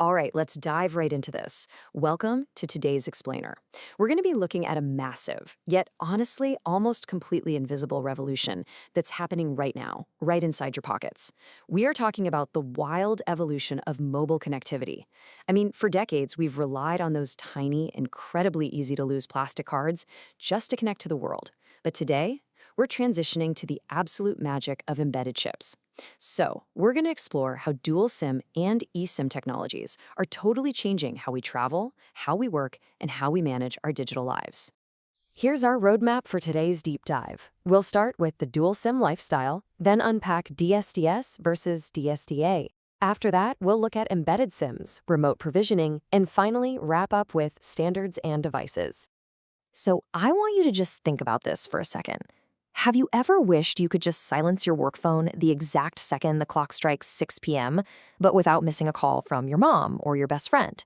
All right, let's dive right into this. Welcome to today's explainer. We're going to be looking at a massive, yet honestly almost completely invisible revolution that's happening right now, right inside your pockets. We are talking about the wild evolution of mobile connectivity. I mean, for decades, we've relied on those tiny, incredibly easy to lose plastic cards just to connect to the world. But today, we're transitioning to the absolute magic of embedded chips. So, we're going to explore how dual SIM and eSIM technologies are totally changing how we travel, how we work, and how we manage our digital lives. Here's our roadmap for today's deep dive. We'll start with the dual SIM lifestyle, then unpack DSDS versus DSDA. After that, we'll look at embedded SIMs, remote provisioning, and finally wrap up with standards and devices. So, I want you to just think about this for a second. Have you ever wished you could just silence your work phone the exact second the clock strikes 6 p.m., but without missing a call from your mom or your best friend?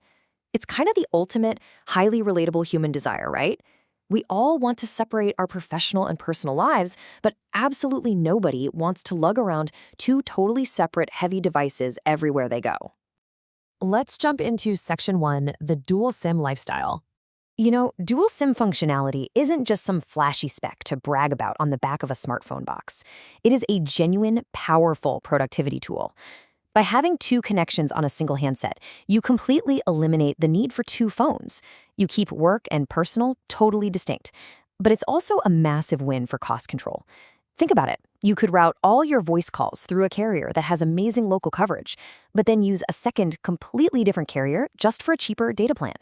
It's kind of the ultimate, highly relatable human desire, right? We all want to separate our professional and personal lives, but absolutely nobody wants to lug around two totally separate heavy devices everywhere they go. Let's jump into Section 1, the dual SIM lifestyle. You know, dual SIM functionality isn't just some flashy spec to brag about on the back of a smartphone box. It is a genuine, powerful productivity tool. By having two connections on a single handset, you completely eliminate the need for two phones. You keep work and personal totally distinct. But it's also a massive win for cost control. Think about it. You could route all your voice calls through a carrier that has amazing local coverage, but then use a second, completely different carrier just for a cheaper data plan.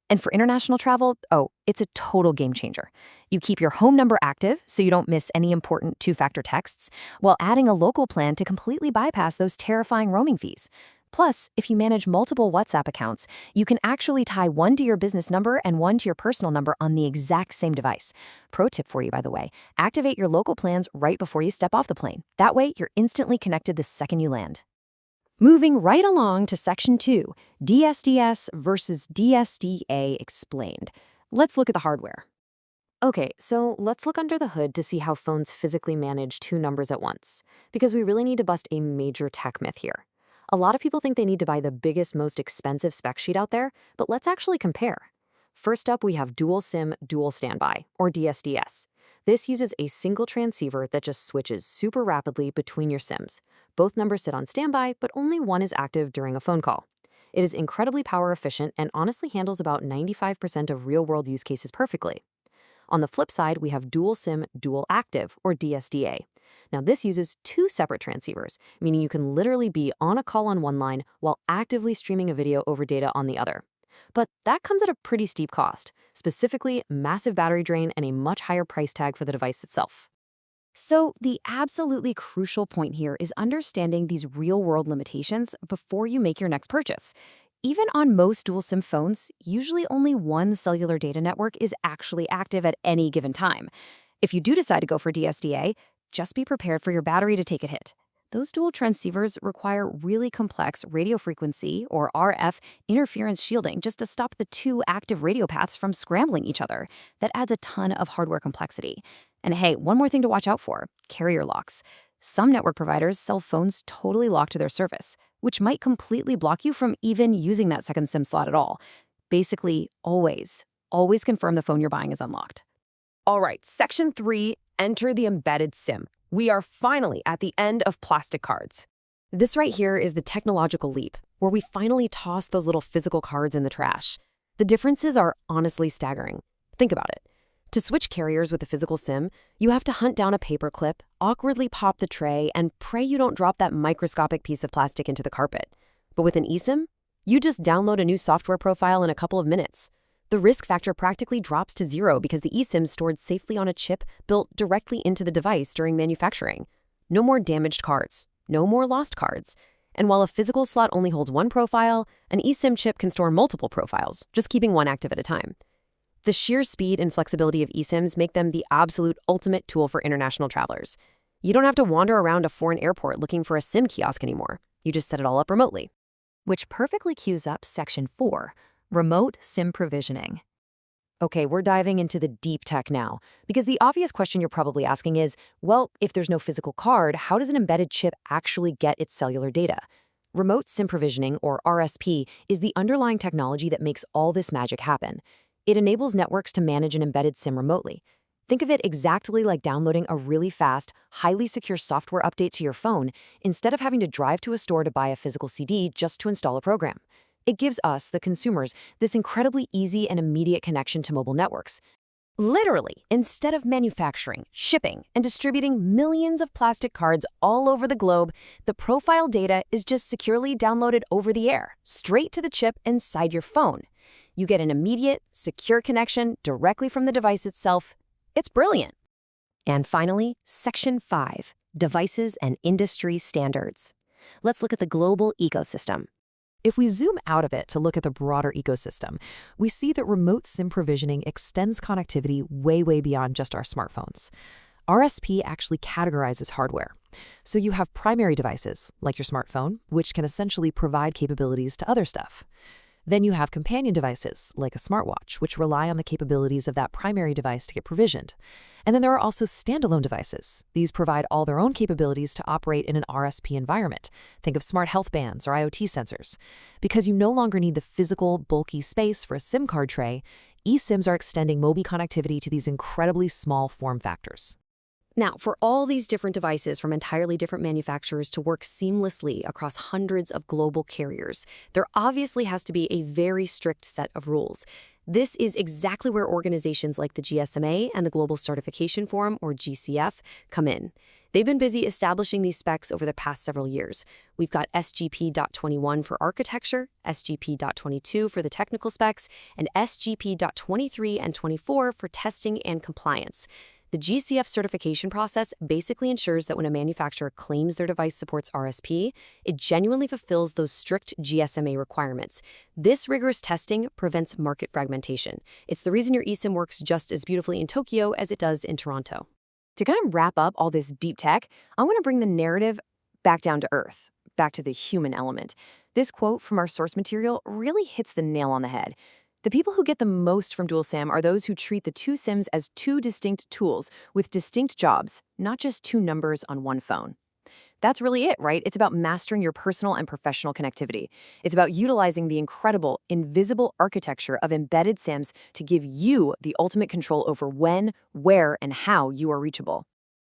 And for international travel, it's a total game changer. You keep your home number active so you don't miss any important two-factor texts, while adding a local plan to completely bypass those terrifying roaming fees. Plus, if you manage multiple WhatsApp accounts, you can actually tie one to your business number and one to your personal number on the exact same device. Pro tip for you, by the way, activate your local plans right before you step off the plane. That way, you're instantly connected the second you land. Moving right along to Section 2, DSDS versus DSDA explained. Let's look at the hardware. Okay, so let's look under the hood to see how phones physically manage two numbers at once, because we really need to bust a major tech myth here. A lot of people think they need to buy the biggest, most expensive spec sheet out there, but let's actually compare. First up, we have dual SIM, dual standby, or DSDS. This uses a single transceiver that just switches super rapidly between your SIMs. Both numbers sit on standby, but only one is active during a phone call. It is incredibly power efficient and honestly handles about 95% of real-world use cases perfectly. On the flip side, we have dual SIM, dual active, or DSDA. Now, this uses two separate transceivers, meaning you can literally be on a call on one line while actively streaming a video over data on the other. But that comes at a pretty steep cost, specifically massive battery drain and a much higher price tag for the device itself. So the absolutely crucial point here is understanding these real-world limitations before you make your next purchase. Even on most dual SIM phones, usually only one cellular data network is actually active at any given time. If you do decide to go for DSDA, just be prepared for your battery to take a hit. Those dual transceivers require really complex radio frequency, or RF, interference shielding just to stop the two active radio paths from scrambling each other. That adds a ton of hardware complexity. And hey, one more thing to watch out for: carrier locks. Some network providers sell phones totally locked to their service, which might completely block you from even using that second SIM slot at all. Basically, always confirm the phone you're buying is unlocked. All right, Section 3, enter the embedded SIM. We are finally at the end of plastic cards. This right here is the technological leap, where we finally toss those little physical cards in the trash. The differences are honestly staggering. Think about it. To switch carriers with a physical SIM, you have to hunt down a paper clip, awkwardly pop the tray, and pray you don't drop that microscopic piece of plastic into the carpet. But with an eSIM, you just download a new software profile in a couple of minutes. The risk factor practically drops to zero because the eSIM is stored safely on a chip built directly into the device during manufacturing. No more damaged cards, no more lost cards. And while a physical slot only holds one profile, an eSIM chip can store multiple profiles, just keeping one active at a time. The sheer speed and flexibility of eSIMs make them the absolute ultimate tool for international travelers. You don't have to wander around a foreign airport looking for a SIM kiosk anymore. You just set it all up remotely. Which perfectly cues up Section 4, remote SIM provisioning. Okay, we're diving into the deep tech now, because the obvious question you're probably asking is, well, if there's no physical card, how does an embedded chip actually get its cellular data? Remote SIM provisioning, or RSP, is the underlying technology that makes all this magic happen. It enables networks to manage an embedded SIM remotely. Think of it exactly like downloading a really fast, highly secure software update to your phone instead of having to drive to a store to buy a physical CD just to install a program. It gives us, the consumers, this incredibly easy and immediate connection to mobile networks. Literally, instead of manufacturing, shipping, and distributing millions of plastic cards all over the globe, the profile data is just securely downloaded over the air, straight to the chip inside your phone. You get an immediate, secure connection directly from the device itself. It's brilliant. And finally, Section 5, Devices and Industry Standards. Let's look at the global ecosystem. If we zoom out of it to look at the broader ecosystem, we see that remote SIM provisioning extends connectivity way beyond just our smartphones. RSP actually categorizes hardware. So you have primary devices, like your smartphone, which can essentially provide capabilities to other stuff. Then you have companion devices, like a smartwatch, which rely on the capabilities of that primary device to get provisioned. And then there are also standalone devices. These provide all their own capabilities to operate in an RSP environment. Think of smart health bands or IoT sensors. Because you no longer need the physical, bulky space for a SIM card tray, eSIMs are extending mobile connectivity to these incredibly small form factors. Now, for all these different devices from entirely different manufacturers to work seamlessly across hundreds of global carriers, there obviously has to be a very strict set of rules. This is exactly where organizations like the GSMA and the Global Certification Forum, or GCF, come in. They've been busy establishing these specs over the past several years. We've got SGP.21 for architecture, SGP.22 for the technical specs, and SGP.23 and 24 for testing and compliance. The GCF certification process basically ensures that when a manufacturer claims their device supports RSP, it genuinely fulfills those strict GSMA requirements. This rigorous testing prevents market fragmentation. It's the reason your eSIM works just as beautifully in Tokyo as it does in Toronto. To kind of wrap up all this deep tech, I want to bring the narrative back down to earth, back to the human element. This quote from our source material really hits the nail on the head. The people who get the most from dual SIM are those who treat the two SIMs as two distinct tools with distinct jobs, not just two numbers on one phone. That's really it, right? It's about mastering your personal and professional connectivity. It's about utilizing the incredible, invisible architecture of embedded SIMs to give you the ultimate control over when, where, and how you are reachable.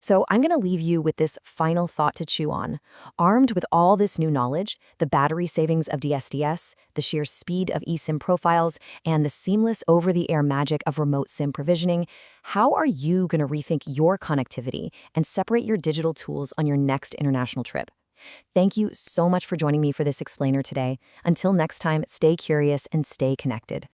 So I'm going to leave you with this final thought to chew on. Armed with all this new knowledge, the battery savings of DSDS, the sheer speed of eSIM profiles, and the seamless over-the-air magic of remote SIM provisioning, how are you going to rethink your connectivity and separate your digital tools on your next international trip? Thank you so much for joining me for this explainer today. Until next time, stay curious and stay connected.